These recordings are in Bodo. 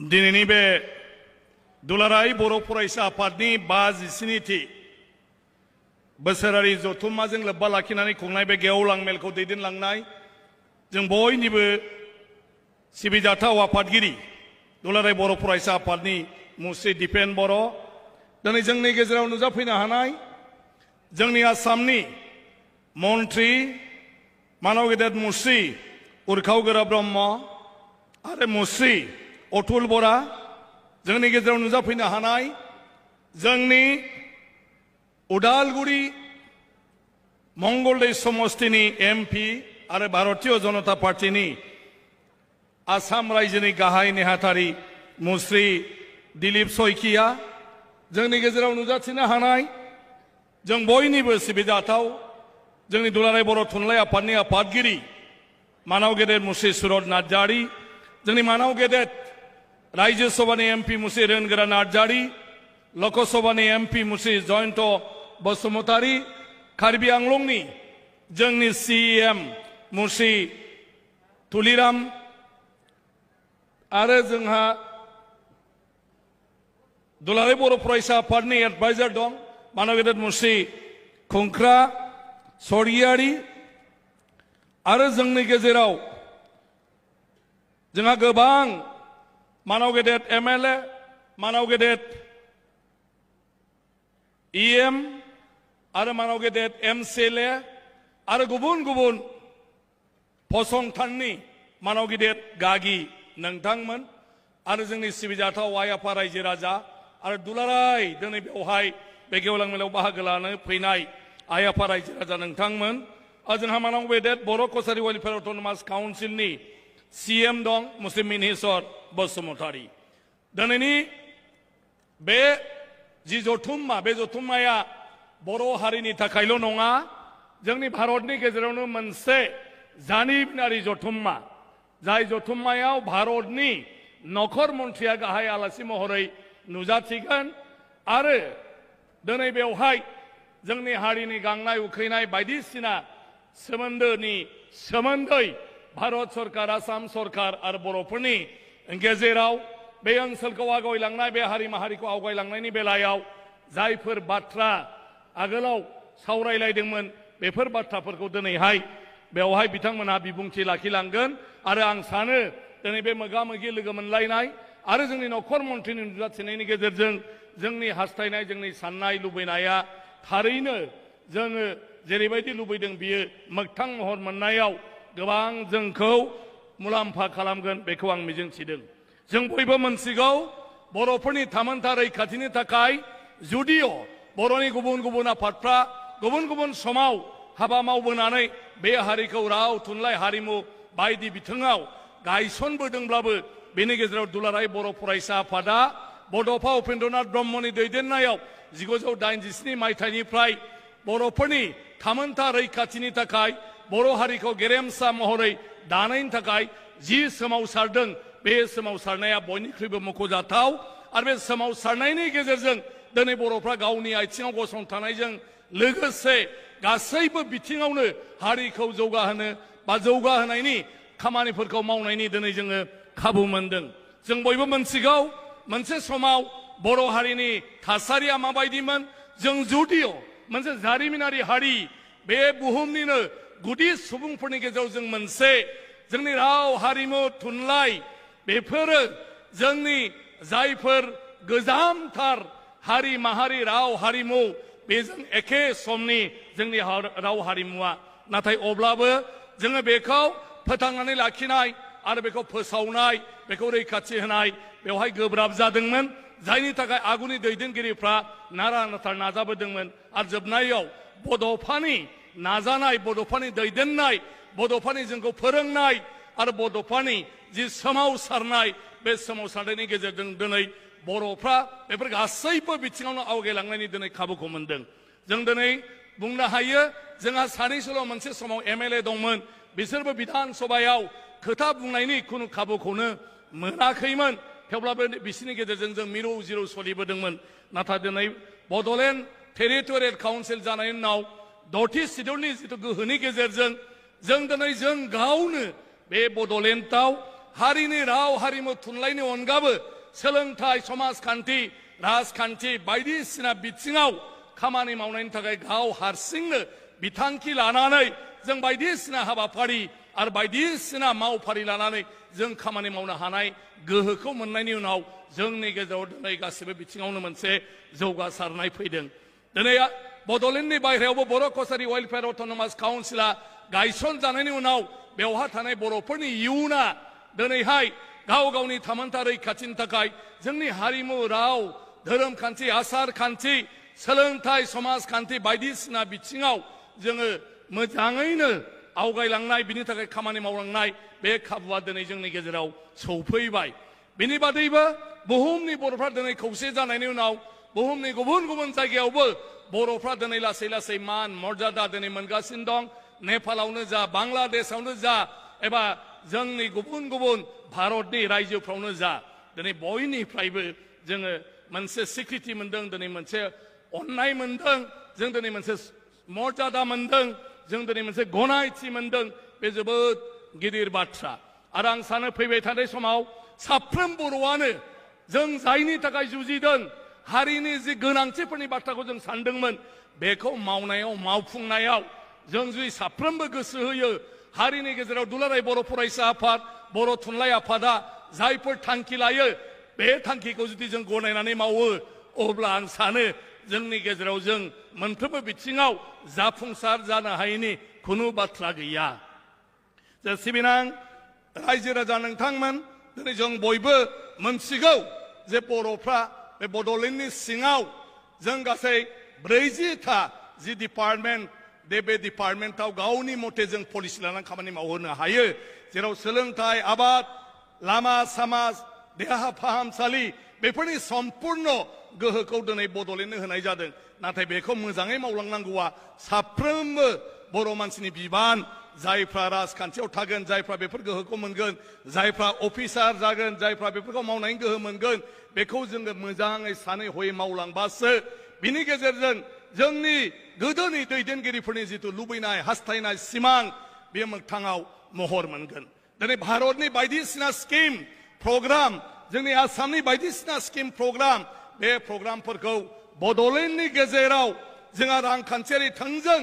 दिनैनि बे दुलाराय बर' फरायसा आफादनि 57थि बोसोरारि जथुम्माजों लोब्बा लाखिनानै खुंनाय बे गेवलां मेलखौ दैदेनलांनाय जों बयनिबो सिबिजाथाव आफादगिरि दुलाराय बर' फरायसा आफादनि मुस्रि दिपेन बर' दिनै जोंनि गेजेराव नुजाफैनो हानाय जोंनि आसामनि मन्त्रि मानव गेदेर मुस्रि उरखाव गोरा ब्रह्म आरो मुस्रि अतुल बरा जोंनि गेजेराव नुजाफैनो हानाय जोंनि उदालगुरि मंगलदै समस्तिनि एमपि आरो भारतीय जनता पार्टीनि आसाम रायजोनि गाहाय नेहाथारि मुस्रि दिलीप सयकिया जोंनि गेजेराव नुजाथिनो हानाय जों बयनिबो सिबिजाथाव जोंनि दुलाराय बर' थुनलाइ आफादनि आफादगिरि मानव गेदेर मुस्रि सुरत नार्जारि जोंनि मानव गेदेर राज्य सभानि एमपि मुस्रि रेनगोरा नार्जारि लकसभानि एमपि मुस्रि जयन्त बसुमतारी कार्बि आंलंनि जोंनि सीएम मुस्रि तुलिराम आरो जोंहा दुलाराय बर' फरायसा आफादनि एडभाइजार दं मानव गेदेर मुस्रि खुंख्रा सरगियारि आरो जोंनि गेजेराव जोंहा गोबां मानव गेदेर एमएलए मानव गेदेर इएम आरो मानव गेदेर एमसिएलए आरो गुबुन गुबुन फसंथाननि मानव गेदेर गागि नोंथांमोन आरो जोंनि सिबिजाथाव आइ आफा रायजो राजा आरो दुलाराय दिनै बेवहाय बे गेवलां मेलाव बाहागो लानो फैनाय आइ आफा रायजो राजा नोंथांमोन जोंहा मानव गेदेर बर' कसारि वेलफेयार अट'नमास काउन्सिलनि सीएम दं मुस्लिम मिनेश्वर बसुमतारी दिनैनि बे जि जथुम्मा बे जथुम्माया बर' हारिनि थाखायल' नङा जोंनि भारतनि गेजेरावनो मोनसे जारिमिनारि जथुम्मा जाय जथुम्मायाव भारतनि नखर मन्थ्रिया गाहाय आलासि महरै नुजाथिगोन आरो दिनै बेवहाय जोंनि हारिनि गांनाय उखैनाय बायदिसिना सोमोन्दै भारत सरकार आसाम सरकार आरो बर'फोरनि गेजेराव बे ओनसोलखौ आवगायलांनाय बे हारि माहारिखौ आवगायलांनायनि बेलायाव जायफोर बाथ्रा आगोलाव सावरायलायदोंमोन बेफोर बाथ्राफोरखौ दिनैहाय बेवहाय बिथांमोनहा बिबुंथि लाखिलांगोन आरो आं सानो दिनै बे मोगा मोगि लोगो मोनलायनाय आरो जोंनि नखर मन्थ्रिनि नुजाथिनायनि गेजेरजों जोंनि हास्थायनाय जोंनि साननाय लुबैनाया थारैनो जोङो जेरैबायदि लुबैदों बियो मोगथां महर मोननायाव गोबां जोंखौ मुलाम्फा खालामगोन बेखौ आं मिजिंथिदों जों बयबो मोनथिगौ बर'फोरनि थामोनथा रैखाथिनि थाखाय जुदिअ बर'नि गुबुन गुबुन आफादफ्रा गुबुन गुबुन समाव हाबा मावबोनानै बे हारिखौ राव थुनलाइ हारिमु बायदि बिथिङाव गायसनबोदोंब्लाबो बेनि गेजेराव दुलाराय बर' फरायसा आफादा बड'फा उपेन्द्रनाथ ब्रह्मनि दैदेननायाव 1987 मायथाइनिफ्राय बर'फोरनि थामोनथा रैखाथिनि थाखाय बर' हारिखौ गेरेमसा महरै दानायनि थाखाय जि सोमावसारदों बे सोमावसारनाया बयनिख्रुइबो मख'जाथाव आरो बे सोमावसारनायनि गेजेरजों दिनै बर'फ्रा गावनि आथिङाव गसंथानायजों लोगोसे गासैबो बिथिङावनो हारिखौ जौगाहोनो बा जौगाहोनायनि खामानिफोरखौ मावनायनि दिनै जोङो खाबु मोनदों जों बयबो मोनथिगौ मोनसे समाव बर' हारिनि थासारिया माबायदिमोन जों जुदिअ मोनसे जारिमिनारि हारि बे बुहुमनिनो गुदि सुबुंफोरनि गेजेराव जों मोनसे जोंनि राव हारिमु थुनलाइ बेफोरो जोंनि जायफोर गोजामथार हारि माहारि राव हारिमु बेजों एखे समनि जोंनि राव हारिमुवा नाथाय अब्लाबो जोङो बेखौ फोथांनानै लाखिनाय आरो बेखौ फोसावनाय बेखौ रैखाथि होनाय बेवहाय गोब्राब जादोंमोन जायनि थाखाय आगुनि दैदेनगिरिफ्रा नारा नाथा नाजाबोदोंमोन आरो जोबनायाव बड'फानि नाजानाय बड'फानि दैदेननाय बड'फानि जोंखौ फोरोंनाय आरो बड'फानि जि सोमावसारनाय बे सोमावसारनायनि गेजेरजों दिनै बर'फ्रा बेफोर गासैबो बिथिङावनो आवगायलांनायनि दिनै खाबुखौ मोनदों जों दिनै बुंनो हायो जोंहा सानैसोल' मोनसे समाव एमएलए दंमोन बिसोरबो बिधान सभायाव खोथा बुंनायनि खुनु खाबुखौनो मोनाखैमोन थेवब्लाबो बिसोरनि गेजेरजों जों मिरौ जिरौ सोलिबोदोंमोन नाथाय दिनै बड'लेण्ड टेरिटरियेल काउन्सिल जानायनि उनाव 10थि सिडिउलनि जिथु गोहोनि गेजेरजों जों दिनै जों गावनो बे बड'लेण्डआव हारिनि राव हारिमु थुनलाइनि अनगाबो सोलोंथाइ समाजखान्थि राजखान्थि बायदिसिना बिथिङाव खामानि मावनायनि थाखाय गाव हारसिंनो बिथांखि लानानै जों बायदिसिना हाबाफारि आरो बायदिसिना मावफारि लानानै जों खामानि मावनो हानाय गोहोखौ मोननायनि उनाव जोंनि गेजेराव दिनै गासिबो बिथिङावनो मोनसे जौगासारनाय फैदों। दिनै बड'लेण्डनि बायह्रायावबो बर' कसारि वेलफेयार अट'नमास काउन्सिला गायसनजानायनि उनाव बेवहाय थानाय बर'फोरनि इयुना दिनैहाय गाव गावनि थामोनथा रैखाथिनि थाखाय जोंनि हारिमु राव धोरोम खान्थि आसार खान्थि सोलोंथाइ समाजखान्थि बायदिसिना बिथिङाव जोङो मोजाङैनो आवगायलांनाय बिनि थाखाय खामानि मावलांनाय बे खाबुआ दिनै जोंनि गेजेराव सौफैबाय। बिनि बादैबो बुहुमनि बर'फ्रा दिनै खौसे जानायनि उनाव बुहुमनि गुबुन गुबुन जायगायावबो बर'फ्रा दिनै लासै लासै मान मर्यादा दिनै मोनगासिनो दं। नेपालावनो जा बांलादेशआवनो जा एबा जोंनि गुबुन गुबुन भारतनि रायजोफ्रावनो जा दिनै बयनिफ्रायबो जोङो मोनसे स्वीकृति मोनदों, दिनै मोनसे अननाय मोनदों, जों दिनै मोनसे मर्यादा मोनदों, जों दिनै मोनसे गनायथि मोनदों। बे जोबोद गिदिर बाथ्रा। आरो आं सानो फैबाय थानाय समाव साफ्रोम बर'आनो जों जायनि थाखाय जुजिदों हारिनि जि गोनांथिफोरनि बाथ्राखौ जों सानदोंमोन बेखौ मावनायाव मावफुंनायाव जों जुदि साफ्रोमबो गोसो होयो, हारिनि गेजेराव दुलाराय बर' फरायसा आफाद बर' थुनलाइ आफादा जायफोर थांखि लायो बे थांखिखौ जुदि जों गनायनानै मावो अब्ला आं सानो जोंनि गेजेराव जों मोनफ्रोमबो बिथिङाव जाफुंसार जानो हायैनि खुनु बाथ्रा गैया। जे सिबिनां रायजो राजा नोंथांमोन, दिनै जों बयबो मोनथिगौ जे बर'फ्रा बे बड'लेण्डनि सिङाव जों गासै 40था जि डिपार्टमेन्ट बे डिपार्टमेन्टआव गावनि मथे जों पलिसि लानानै खामानि मावहोनो हायो। जेराव सोलोंथाइ आबाद लामा सामा देहा फाहामसालि बेफोरनि सम्पूर्ण गोहोखौ दिनै बड'लेण्डनो होनाय जादों। नाथाय बेखौ मोजाङै मावलांनांगौआ साफ्रोमबो बर' मानसिनि बिबान। जायफ्रा राजखान्थियाव थागोन, जायफ्रा बेफोर गोहोखौ मोनगोन, जायफ्रा अफिसार जागोन, जायफ्रा बेफोरखौ मावनायनि गोहो मोनगोन, बेखौ जोङो मोजाङै सानै हयै मावलांबासो बिनि गेजेरजों जोंनि गोदोनि दैदेनगिरिफोरनि जिथु लुबैनाय हास्थायनाय सिमां बे मोगथाङाव महर मोनगोन। दिनै भारतनि बायदिसिना स्किम प्रग्राम, जोंनि आसामनि बायदिसिना स्किम प्रग्राम, बे प्रग्रामफोरखौ बड'लेण्डनि गेजेराव जोंहा रांखान्थियारि थोंजों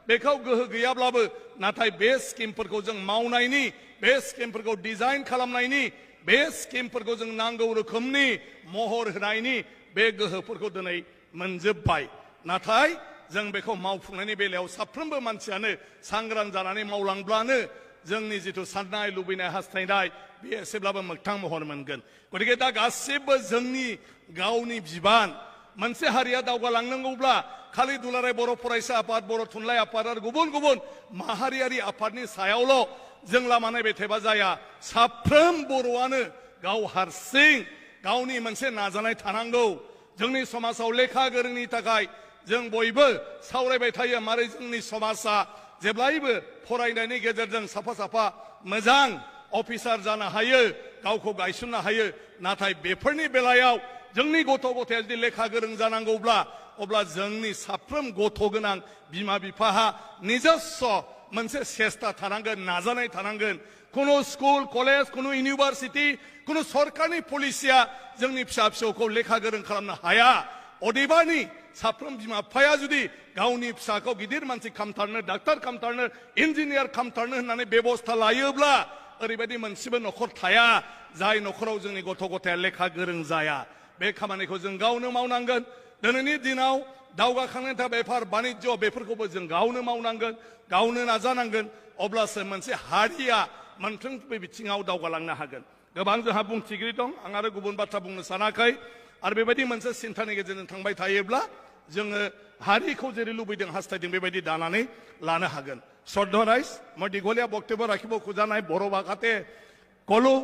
बेखौ गोहो गैयाब्लाबो नाथाय बे स्किमफोरखौ जों मावनायनि, बे स्किमफोरखौ डिजाइन खालामनायनि, बे स्किमफोरखौ जों नांगौ रोखोमनि महर होनायनि बे गोहोफोरखौ दिनै मोनजोब्बाय। नाथाय जों बेखौ मावफुंनायनि बेलायाव साफ्रोमबो मानसियानो सांग्रां जानानै मावलांब्लानो जोंनि जिथु साननाय लुबैनाय हास्थायनाय बे एसेब्लाबो मोगथां महर मोनगोन। गतिके दा गासिबो जोंनि गावनि बिबान। मोनसे हारिया दावगालांनांगौब्ला खालि दुलाराय बर' फरायसा आफाद बर' थुनलाइ आफाद आरो गुबुन गुबुन माहारियारि आफादनि सायावल' जों लामा नायबाय थाबा जाया। साफ्रोम बर'आनो गाव हारसिं गावनि मोनसे नाजानाय थानांगौ। जोंनि समाजाव लेखा गोरोंनि थाखाय जों बयबो सावरायबाय थायो मारै जोंनि समाजा जेब्लायबो फरायनायनि गेजेरजों साफा साफा मोजां अफिसार जानो हायो, गावखौ गायसननो हायो। नाथाय बेफोरनि बेलायाव जोंनि गथ' गथाया जुदि लेखा गोरों जानांगौब्ला अब्ला जोंनि साफ्रोम गथ' गोनां बिमा बिफाहा निजस्व मोनसे सेस्था थानांगोन, नाजानाय थानांगोन। कुनु स्कुल कलेज कुनु इउनिभार्सिटि कुनु सरकारनि पलिसिया जोंनि फिसा फिसौखौ लेखा गोरों खालामनो हाया। अदेबानि साफ्रोम बिमा बिफाया जुदि गावनि फिसाखौ गिदिर मानसि खालामथारनो, डाक्टार खालामथारनो, इन्जिनियार खालामथारनो होननानै बेबस्था लायोब्ला ओरैबायदि मोनसेबो न'खर थाया जाय न'खराव जोंनि गथ' गथाया लेखा गोरों जाया। बे खामानिखौ जों गावनो मावनांगोन। दिनैनि दिनाव दावगाखांनायनि थाखाय बेफार बानिज्य बेफोरखौबो जों गावनो मावनांगोन, गावनो नाजानांगोन। अब्लासो मोनसे हारिया मोनफ्रोमबो बिथिङाव दावगालांनो हागोन। गोबां जोंहा बुंथिगिरि दं, आं आरो गुबुन बाथ्रा बुंनो सानाखै। आरो बेबायदि मोनसे सिन्थानि गेजेरजों थांबाय थायोब्ला जोङो हारिखौ जेरै लुबैदों हास्थायदों बेबायदि दानानै लानो हागोन। শ্রদ্ধা রাইস মই দীঘলীয়া বক্তব্য রাখিব খোজা নাই। বড় ভাষাতে কলো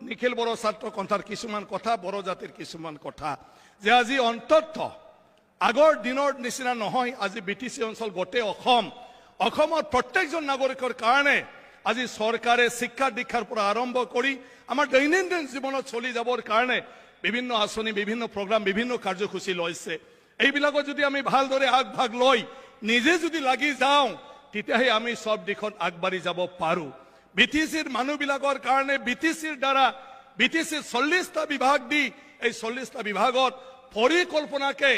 নিখিল বড় ছাত্র কণ্ঠাৰ কিছুমান কথা, বড় জাতিৰ কিছুমান কথা যে আজি অন্তত আগৰ দিনৰ নিচিনা নহয়। আজি বিটিচি অঞ্চল গোটেই অসমত প্ৰত্যেকজন নাগৰিকৰ কাৰণে আজি চৰকাৰে শিক্ষা দীক্ষাৰ পৰা আৰম্ভ কৰি আমাৰ দৈনন্দিন জীৱনত চলি যাবৰ কাৰণে বিভিন্ন আঁচনি, বিভিন্ন প্ৰগ্ৰাম, বিভিন্ন কাৰ্যসূচী লৈছে। এইবিলাকত যদি আমি ভালদৰে আগভাগ লৈ নিজে যদি লাগি যাওঁ তেতিয়াহে আমি সব দিশত আগবাঢ়ি যাব পাৰোঁ। বিটিচিৰ মানুহবিলাকৰ কাৰণে বিটিচিৰ দ্বাৰা বিটিচিৰ 40টা বিভাগ দি এই 40টা বিভাগত পৰিকল্পনাকে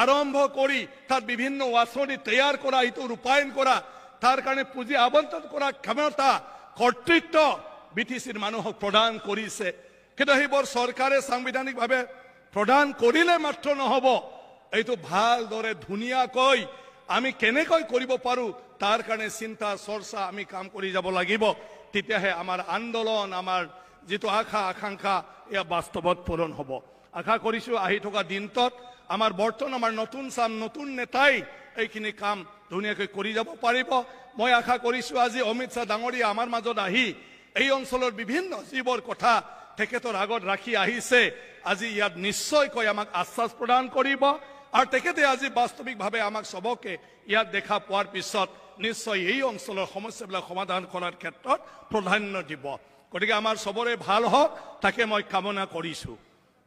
আৰম্ভ কৰি তাত বিভিন্ন আঁচনি তৈয়াৰ কৰা, এইটো ৰূপায়ণ কৰা, তাৰ কাৰণে পুঁজি আবণ্টন কৰা ক্ষমতা কৰ্তৃত্ব বিটিচিৰ মানুহক প্ৰদান কৰিছে। কিন্তু সেইবোৰ চৰকাৰে সাংবিধানিকভাৱে প্ৰদান কৰিলে মাত্ৰ নহব, এইটো ভালদৰে ধুনীয়াকৈ আমি কেনেকৈ কৰিব পাৰো তাৰ কাৰণে চিন্তা চৰ্চা আমি কাম কৰি যাব লাগিব। তেতিয়াহে আমাৰ আন্দোলন, আমাৰ যিটো আশা আকাংক্ষা এয়া বাস্তৱত পূৰণ হ'ব। আশা কৰিছো আহি থকা দিনটোত আমাৰ বৰ্তমান আমাৰ নতুন নেতাই এইখিনি কাম ধুনীয়াকৈ কৰি যাব পাৰিব। মই আশা কৰিছো আজি অমিত শ্বাহ ডাঙৰীয়া আমাৰ মাজত আহি এই অঞ্চলৰ বিভিন্ন যিবোৰ কথা তেখেতৰ আগত ৰাখি আহিছে, আজি ইয়াত নিশ্চয়কৈ আমাক আশ্বাস প্ৰদান কৰিব আৰু তেখেতে আজি বাস্তৱিকভাৱে আমাক সবকে ইয়াত দেখা পোৱাৰ পিছত নিশ্চয় এই অঞ্চলৰ সমস্যাবিলাক সমাধান কৰাৰ ক্ষেত্ৰত প্ৰাধান্য দিব। গতিকে আমাৰ সবৰে ভাল হওক তাকে মই কামনা কৰিছো।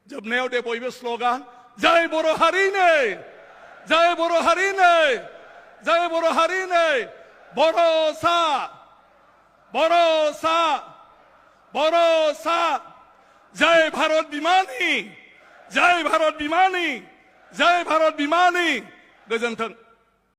जब नेवटे বইবে স্লোগান জয় বড়ো হারিনে, জয় বড়ো হারিনে, জয় বড়ো হারিনে, ভরসা ভরসা ভরসা, জয় ভারত বিমানী, জয় ভারত বিমানী, জয় ভারত বিমানী। गोजोन्थों।